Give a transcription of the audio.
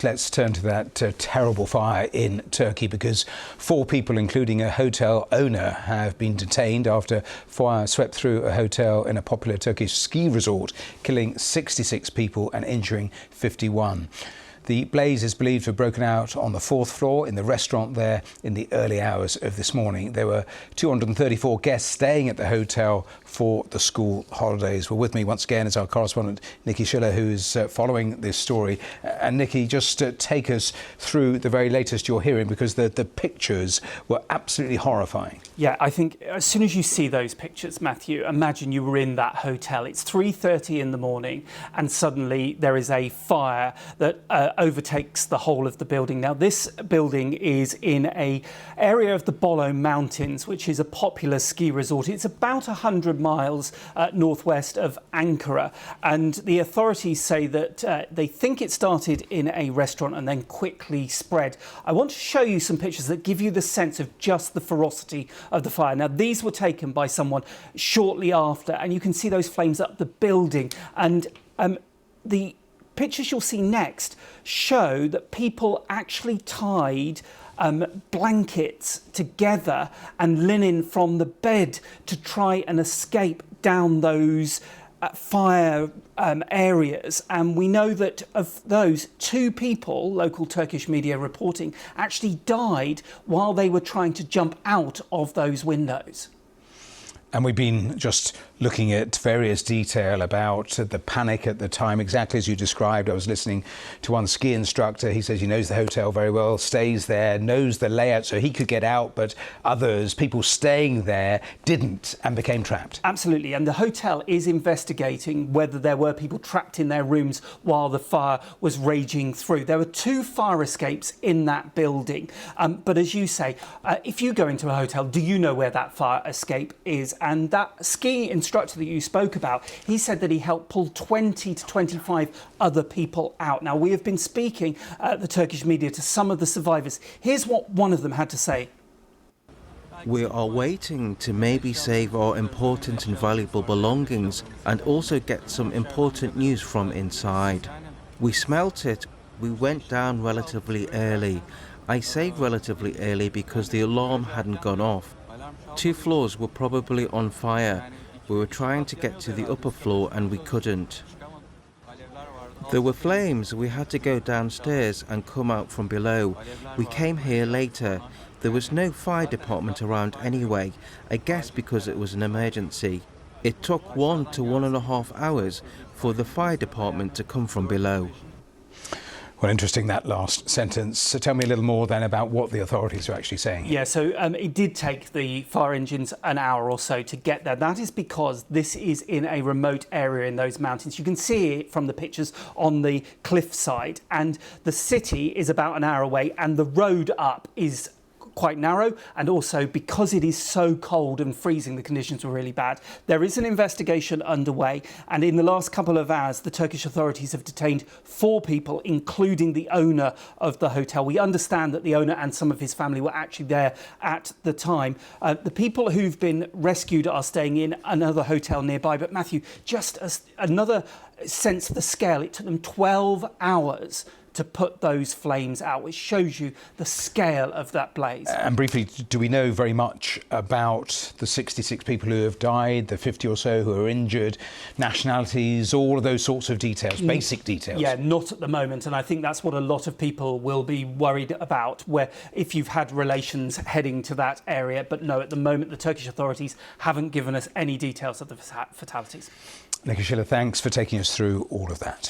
Let's turn to that terrible fire in Turkey, because 4 people, including a hotel owner, have been detained after fire swept through a hotel in a popular Turkish ski resort, killing 66 people and injuring 51. The blaze is believed to have broken out on the 4th floor in the restaurant there in the early hours of this morning. There were 234 guests staying at the hotel for the school holidays. Well, with me once again is our correspondent Nikki Schiller, who's following this story. And Nikki, just take us through the very latest you're hearing, because the pictures were absolutely horrifying. Yeah, I think as soon as you see those pictures, Matthew, imagine you were in that hotel. It's 3:30 in the morning and suddenly there is a fire that overtakes the whole of the building. Now, this building is in an area of the Bolu Mountains, which is a popular ski resort. It's about 100 miles northwest of Ankara, and the authorities say that they think it started in a restaurant and then quickly spread. I want to show you some pictures that give you the sense of just the ferocity of the fire. Now, these were taken by someone shortly after, and you can see those flames up the building, and the pictures you'll see next show that people actually tied blankets together and linen from the bed to try and escape down those fire areas. And we know that of those, 2 people, local Turkish media reporting, actually died while they were trying to jump out of those windows. And we've been just looking at various detail about the panic at the time, exactly as you described. I was listening to one ski instructor. He says he knows the hotel very well, stays there, knows the layout so he could get out, but others, people staying there, didn't and became trapped. Absolutely, and the hotel is investigating whether there were people trapped in their rooms while the fire was raging through. There were 2 fire escapes in that building, but as you say, if you go into a hotel, do you know where that fire escape is? And that ski instructor that you spoke about, he said that he helped pull 20 to 25 other people out. Now, we have been speaking the Turkish media to some of the survivors. Here's what one of them had to say. We are waiting to maybe save our important and valuable belongings and also get some important news from inside. We smelt it. We went down relatively early. I say relatively early because the alarm hadn't gone off. 2 floors were probably on fire. We were trying to get to the upper floor and we couldn't. There were flames. We had to go downstairs and come out from below. We came here later. There was no fire department around anyway, I guess because it was an emergency. It took 1 to 1.5 hours for the fire department to come from below. Well, interesting, that last sentence. So tell me a little more then about what the authorities are actually saying. Yeah, so it did take the fire engines an hour or so to get there. That is because this is in a remote area in those mountains. You can see it from the pictures on the cliffside, and the city is about an hour away, and the road up is quite narrow, and also because it is so cold and freezing, the conditions were really bad. There is an investigation underway, and in the last couple of hours the Turkish authorities have detained 4 people, including the owner of the hotel. We understand that the owner and some of his family were actually there at the time. The people who've been rescued are staying in another hotel nearby. But Matthew, just as another sense of the scale, it took them 12 hours to put those flames out, which shows you the scale of that blaze. And briefly, do we know very much about the 66 people who have died, the 50 or so who are injured, nationalities, all of those sorts of details, basic details? Yeah, not at the moment, and I think that's what a lot of people will be worried about, where if you've had relations heading to that area. But no, at the moment the Turkish authorities haven't given us any details of the fatalities. Nikki Schiller, thanks for taking us through all of that.